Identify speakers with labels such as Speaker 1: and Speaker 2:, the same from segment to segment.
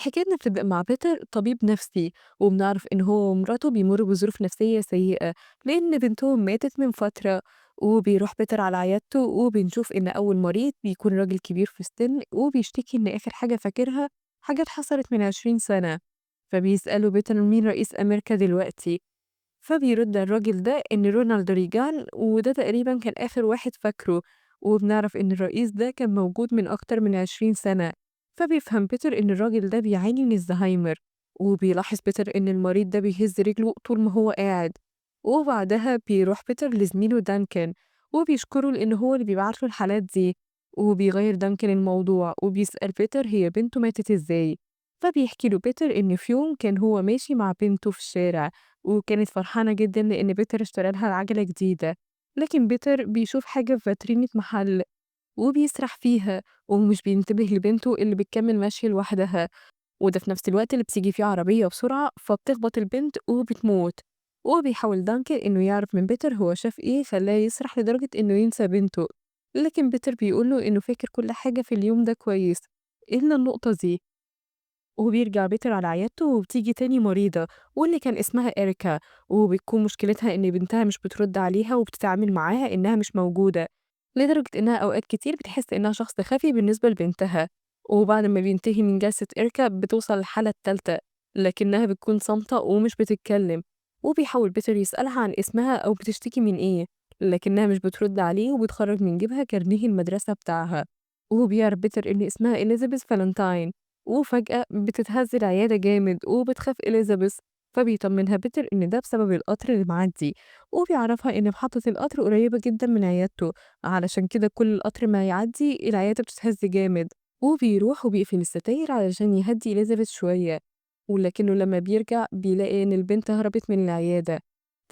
Speaker 1: حكايتنا بتبدأ مع بيتر طبيب نفسي، وبنعرف إن هو ومراته بيمروا بظروف نفسية سيئة لأن بنتهم ماتت من فترة. وبيروح بيتر على عيادته وبنشوف إن أول مريض بيكون راجل كبير في السن وبيشتكي إن آخر حاجة فاكرها حاجات حصلت من 20 سنة. فبيسألوا بيتر مين رئيس أمريكا دلوقتي، فبيرد الراجل ده إن رونالد ريجان وده تقريبا كان آخر واحد فاكره. وبنعرف إن الرئيس ده كان موجود من أكتر من 20 سنة. فبيفهم بيتر إن الراجل ده بيعاني من الزهايمر، وبيلاحظ بيتر إن المريض ده بيهز رجله طول ما هو قاعد. وبعدها بيروح بيتر لزميله دانكن وبيشكره لأن هو اللي بيبعت له الحالات دي. وبيغير دانكن الموضوع وبيسأل بيتر هي بنته ماتت ازاي. فبيحكي له بيتر إن في يوم كان هو ماشي مع بنته في الشارع، وكانت فرحانة جدًا لإن بيتر اشترى لها عجلة جديدة. لكن بيتر بيشوف حاجة في فاترينة محل وبيسرح فيها ومش بينتبه لبنته اللي بتكمل مشي لوحدها، وده في نفس الوقت اللي بتيجي فيه عربية بسرعة فبتخبط البنت وبتموت. وبيحاول دانكن إنه يعرف من بيتر هو شاف إيه خلاه يسرح لدرجة إنه ينسى بنته، لكن بيتر بيقول له إنه فاكر كل حاجة في اليوم ده كويس إلا النقطة دي. وبيرجع بيتر على عيادته وبتيجي تاني مريضة واللي كان اسمها إريكا، وبتكون مشكلتها إن بنتها مش بترد عليها وبتتعامل معاها إنها مش موجودة، لدرجة إنها أوقات كتير بتحس إنها شخص خفي بالنسبة لبنتها. وبعد ما بينتهي من جلسة إريكا بتوصل للحالة التالتة لكنها بتكون صامتة ومش بتتكلم. وبيحاول بيتر يسألها عن اسمها أو بتشتكي من إيه، لكنها مش بترد عليه وبتخرج من جيبها كارنيه المدرسة بتاعها. وبيعرف بيتر إن اسمها إليزابيث فالنتاين. وفجأة بتتهز العيادة جامد وبتخاف إليزابيث، فبيطمنها بيتر إن ده بسبب القطر اللي معدي. وبيعرفها إن محطة القطر قريبة جدا من عيادته، علشان كده كل القطر ما يعدي العيادة بتتهز جامد. وبيروح وبيقفل الستاير علشان يهدي إليزابيث شوية، ولكنه لما بيرجع بيلاقي إن البنت هربت من العيادة.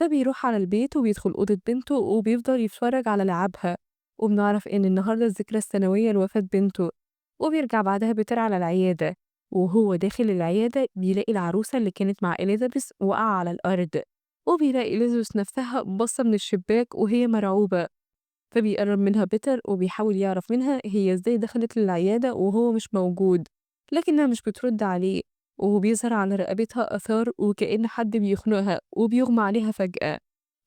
Speaker 1: فبيروح على البيت وبيدخل أوضة بنته وبيفضل يتفرج على لعبها. وبنعرف إن النهاردة الذكرى السنوية لوفاة بنته. وبيرجع بعدها بيتر على العيادة، وهو داخل العيادة بيلاقي العروسة اللي كانت مع إليزابيث واقعة على الأرض. وبيلاقي إليزابيث نفسها باصة من الشباك وهي مرعوبة. فبيقرب منها بيتر وبيحاول يعرف منها هي ازاي دخلت للعيادة وهو مش موجود، لكنها مش بترد عليه. وبيظهر على رقبتها آثار وكأن حد بيخنقها وبيغمى عليها فجأة.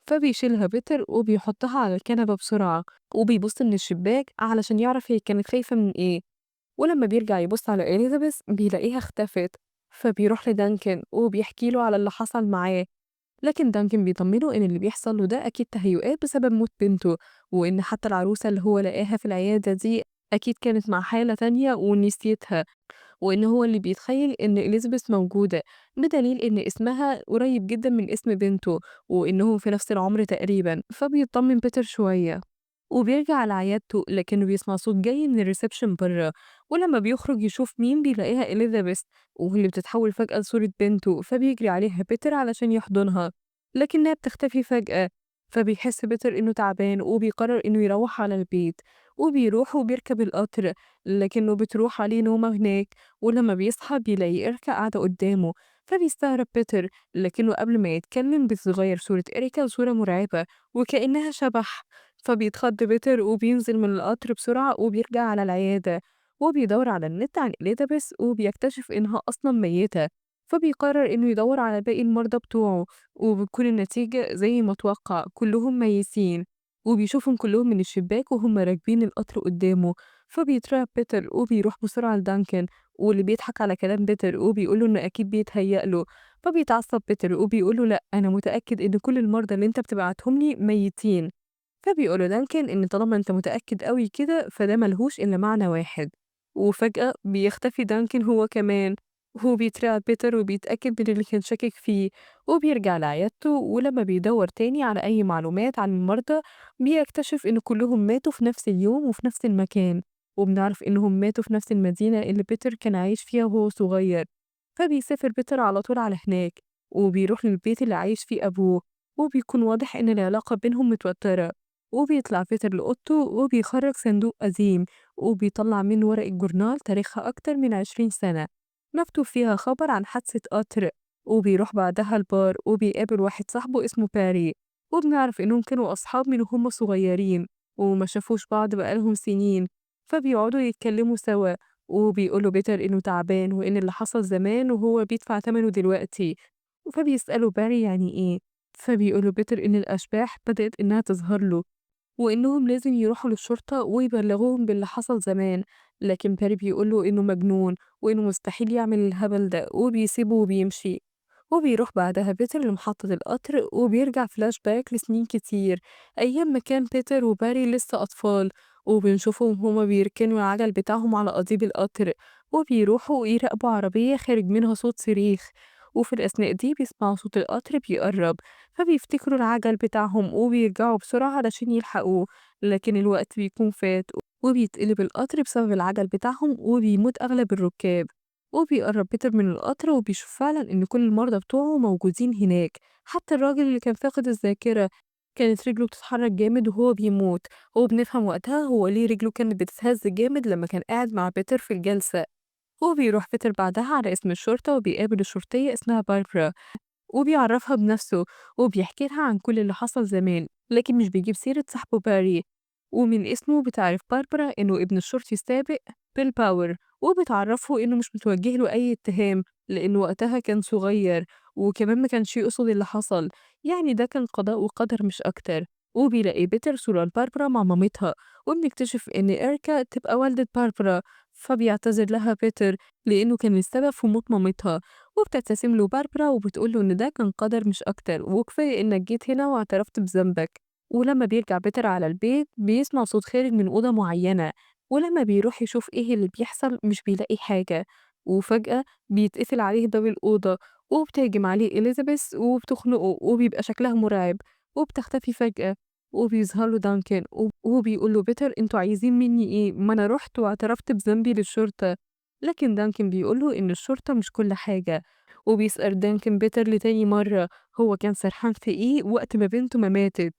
Speaker 1: فبيشيلها بيتر وبيحطها على الكنبة بسرعة وبيبص من الشباك علشان يعرف هي كانت خايفة من ايه. ولما بيرجع يبص على إليزابيث بيلاقيها اختفت. فبيروح لدانكن وبيحكي له على اللي حصل معاه، لكن دانكن بيطمنه إن اللي بيحصل له ده أكيد تهيؤات بسبب موت بنته، وإن حتى العروسة اللي هو لقاها في العيادة دي أكيد كانت مع حالة تانية ونسيتها، وإن هو اللي بيتخيل إن إليزابيث موجودة، بدليل إن اسمها قريب جدا من اسم بنته وإنهم في نفس العمر تقريبا. فبيطمن بيتر شوية وبيرجع على عيادته، لكنه بيسمع صوت جاي من الريسبشن بره. ولما بيخرج يشوف مين بيلاقيها إليزابيث واللي بتتحول فجأة لصورة بنته، فبيجري عليها بيتر علشان يحضنها لكنها بتختفي فجأة. فبيحس بيتر إنه تعبان وبيقرر إنه يروح على البيت. وبيروح وبيركب القطر لكنه بتروح عليه نومة هناك. ولما بيصحى بيلاقي إريكا قاعدة قدامه، فبيستغرب بيتر، لكنه قبل ما يتكلم بتتغير صورة إريكا لصورة مرعبة وكأنها شبح. فبيتخض بيتر وبينزل من القطر بسرعة وبيرجع على العيادة. وبيدور على النت عن إليزابيث وبيكتشف إنها أصلا ميتة. فبيقرر إنه يدور على باقي المرضى بتوعه، وبتكون النتيجة زي ما توقع كلهم ميتين. وبيشوفهم كلهم من الشباك وهم راكبين القطر قدامه. فبيترعب بيتر وبيروح بسرعة لدانكن واللي بيضحك على كلام بيتر وبيقوله إنه أكيد بيتهيأ له. فبيتعصب بيتر وبيقوله لأ، أنا متأكد إن كل المرضى اللي أنت بتبعتهم لي ميتين. فبيقول له دانكن إن طالما أنت متأكد أوي كده فده ملهوش إلا معنى واحد. وفجأة بيختفي دانكن هو كمان، وهو بيترعب بيتر وبيتأكد من اللي كان شاكك فيه. وبيرجع لعيادته ولما بيدور تاني على أي معلومات عن المرضى بيكتشف إن كلهم ماتوا في نفس اليوم وفي نفس المكان. وبنعرف إنهم ماتوا في نفس المدينة اللي بيتر كان عايش فيها وهو صغير. فبيسافر بيتر على طول على هناك وبيروح للبيت اللي عايش فيه أبوه. وبيكون واضح إن العلاقة بينهم متوترة. وبيطلع بيتر لأوضته وبيخرج صندوق قديم وبيطلع منه ورقة جورنال تاريخها أكتر من 20 سنة مكتوب فيها خبر عن حادثة قطر. وبيروح بعدها البار وبيقابل واحد صاحبه اسمه باري. وبنعرف إنهم كانوا أصحاب من وهم صغيرين وما شافوش بعض بقالهم سنين. فبيقعدوا يتكلموا سوا وبيقول له بيتر إنه تعبان وإن اللي حصل زمان وهو بيدفع تمنه دلوقتي، فبيسأله باري يعني إيه؟ فبيقول له بيتر إن الأشباح بدأت إنها تظهر له وإنهم لازم يروحوا للشرطة ويبلغوهم باللي حصل زمان، لكن باري بيقول له إنه مجنون وإنه مستحيل يعمل الهبل ده وبيسيبه وبيمشي. وبيروح بعدها بيتر لمحطة القطر وبيرجع فلاش باك لسنين كتير، أيام ما كان بيتر وباري لسه أطفال، وبنشوفهم هما بيركنوا العجل بتاعهم على قضيب القطر وبيروحوا يراقبوا عربية خارج منها صوت صريخ، وفي الأثناء دي بيسمعوا صوت القطر بيقرب فبيفتكروا العجل بتاعهم وبيرجعوا بسرعة علشان يلحقوه، لكن الوقت بيكون فات وبيتقلب القطر بسبب العجل بتاعهم وبيموت أغلب الركاب. وبيقرب بيتر من القطر وبيشوف فعلا إن كل المرضى بتوعه موجودين هناك، حتى الراجل اللي كان فاقد الذاكرة كانت رجله بتتحرك جامد وهو بيموت، وبنفهم وقتها هو ليه رجله كانت بتتهز جامد لما كان قاعد مع بيتر في الجلسة. وبيروح بيتر بعدها على اسم الشرطة وبيقابل الشرطية اسمها باربرا وبيعرّفها بنفسه، وبيحكي لها عن كل اللي حصل زمان، لكن مش بيجيب سيرة صاحبه باري، ومن اسمه بتعرف باربرا إنه ابن الشرطي السابق بيل باور، وبتعرّفه إنه مش متوجه له أي اتهام، لإنه وقتها كان صغير، وكمان ما كانش يقصد اللي حصل، يعني ده كان قضاء وقدر مش أكتر. وبيلاقي بيتر صورة لباربرا مع مامتها، وبنكتشف إن إيريكا تبقى والدة باربرا، فبيعتذر لها بيتر لإنه كان السبب في موت مامتها. وبتبتسم له باربرا وبتقول له إن ده كان قدر مش أكتر وكفاية إنك جيت هنا واعترفت بذنبك. ولما بيرجع بيتر على البيت بيسمع صوت خارج من أوضة معينة، ولما بيروح يشوف إيه اللي بيحصل مش بيلاقي حاجة، وفجأة بيتقفل عليه باب الأوضة وبتهجم عليه إليزابيث وبتخنقه وبيبقى شكلها مرعب وبتختفي فجأة. وبيظهر له دانكن وبيقول له بيتر انتوا عايزين مني ايه، ما انا رحت واعترفت بذنبي للشرطة. لكن دانكن بيقول له ان الشرطة مش كل حاجة، وبيسأل دانكن بيتر لتاني مرة هو كان سرحان في إيه وقت ما بنته ما ماتت.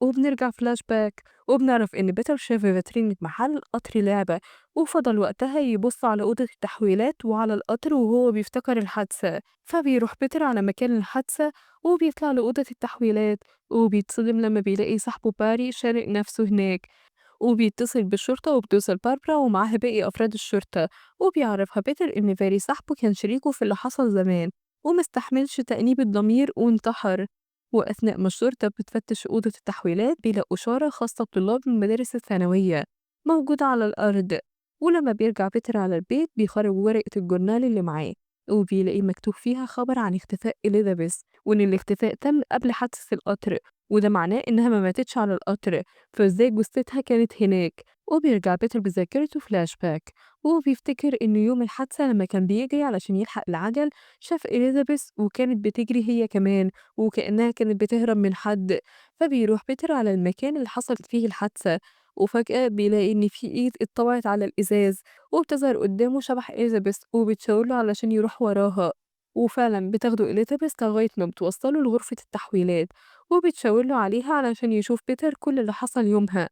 Speaker 1: وبنرجع فلاش باك وبنعرف إن بيتر شاف في فاترينة محل قطر لعبة وفضل وقتها يبص على أوضة التحويلات وعلى القطر وهو بيفتكر الحادثة، فبيروح بيتر على مكان الحادثة وبيطلع لأوضة التحويلات وبيتصدم لما بيلاقي صاحبه باري شارك نفسه هناك، وبيتصل بالشرطة وبتوصل باربرا ومعاها باقي أفراد الشرطة، وبيعرفها بيتر إن فاري صاحبه كان شريكه في اللي حصل زمان ومستحملش تأنيب الضمير وانتحر. وأثناء ما الشرطة بتفتش أوضة التحويلات بيلاقوا شارة خاصة بطلاب من المدارس الثانوية موجودة على الأرض. ولما بيرجع بيتر على البيت بيخرج ورقة الجورنال اللي معاه وبيلاقي مكتوب فيها خبر عن اختفاء إليزابيث وإن الاختفاء تم قبل حادثة القطر، وده معناه إنها ما ماتتش على القطر، فإزاي جثتها كانت هناك. وبيرجع بيتر بذاكرته فلاش باك وبيفتكر إن يوم الحادثة لما كان بيجري علشان يلحق العجل شاف إليزابيث وكانت بتجري هي كمان وكأنها كانت بتهرب من حد، فبيروح بيتر على المكان اللي حصلت فيه الحادثة وفجأة بيلاقي إن في إيد اتطبعت على الإزاز وبتظهر قدامه شبح إليزابيث وبتشاورله علشان يروح وراها، وفعلا بتاخده إليزابيث لغاية ما بتوصله لغرفة التحويلات وبتشاورله عليها علشان يشوف بيتر كل اللي حصل يومها.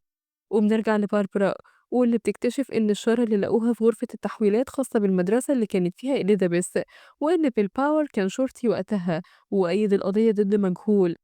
Speaker 1: وبنرجع لباربرا واللي بتكتشف إن الشارة اللي لقوها في غرفة التحويلات خاصة بالمدرسة اللي كانت فيها إليزابيث، وإن بيل باور كان شرطي وقتها وأيد القضية ضد مجهول.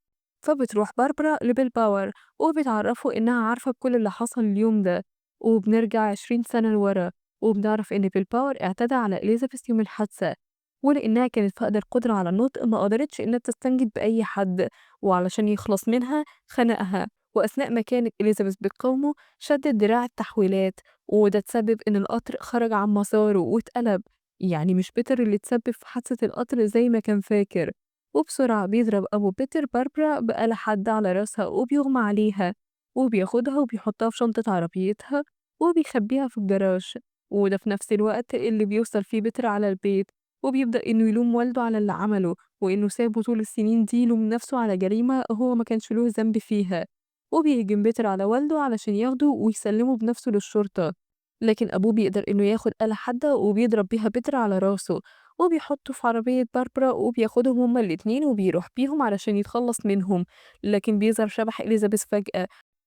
Speaker 1: فبتروح باربرا لبيل باور وبتعرفه إنها عارفة بكل اللي حصل اليوم ده. وبنرجع 20 سنة لورا وبنعرف إن بيل باور اعتدى على إليزابيث يوم الحادثة، ولإنها كانت فاقدة القدرة على النطق ما قدرتش إنها تستنجد بأي حد، وعلشان يخلص منها خنقها. وأثناء ما كانت إليزابيث بتقاومه شدت دراع التحويلات وده تسبب إن القطر خرج عن مساره واتقلب، يعني مش بيتر اللي تسبب في حادثة القطر زي ما كان فاكر. وبسرعة بيضرب أبو بيتر باربرا بآلة حادة على راسها وبيغمى عليها وبياخدها وبيحطها في شنطة عربيتها وبيخبيها في الجراج، وده في نفس الوقت اللي بيوصل فيه بيتر على البيت وبيبدأ إنه يلوم والده على اللي عمله وإنه سابه طول السنين دي يلوم نفسه على جريمة هو ما كانش له ذنب فيها. وبيهجم بيتر على والده علشان ياخده ويسلمه بنفسه للشرطة، لكن أبوه بيقدر إنه ياخد آلة حادة وبيضرب بيها بيتر على راسه وبيحطه في عربية باربرا وبياخدهم هما الاتنين وبيروح بيهم علشان يتخلص منهم، لكن بيظهر شبح إليزابيث فجأة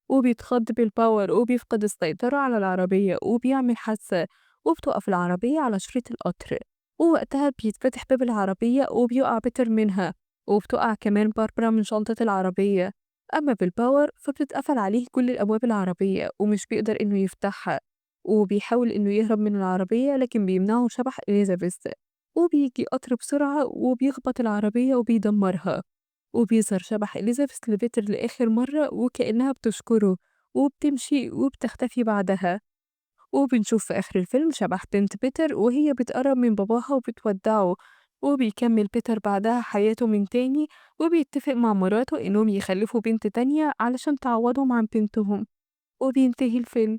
Speaker 1: وبيتخض بالباور وبيفقد السيطرة على العربية وبيعمل حادثة وبتقف العربية على شريط القطر، ووقتها بيتفتح باب العربية وبيقع بيتر منها وبتقع كمان باربرا من شنطة العربية. أما بالباور فبتتقفل عليه كل الأبواب العربية ومش بيقدر إنه يفتحها، وبيحاول إنه يهرب من العربية لكن بيمنعه شبح إليزابيث، وبييجي قطر بسرعة وبيخبط العربية وبيدمرها، وبيظهر شبح إليزابيث لبيتر لآخر مرة وكأنها بتشكره وبتمشي وبتختفي بعدها. وبنشوف في آخر الفيلم شبح بنت بيتر وهي بتقرب من باباها وبتودعه، وبيكمل بيتر بعدها حياته من تاني وبيتفق مع مراته إنهم يخلفوا بنت تانية علشان تعوضهم عن بنتهم، وبينتهي الفيلم.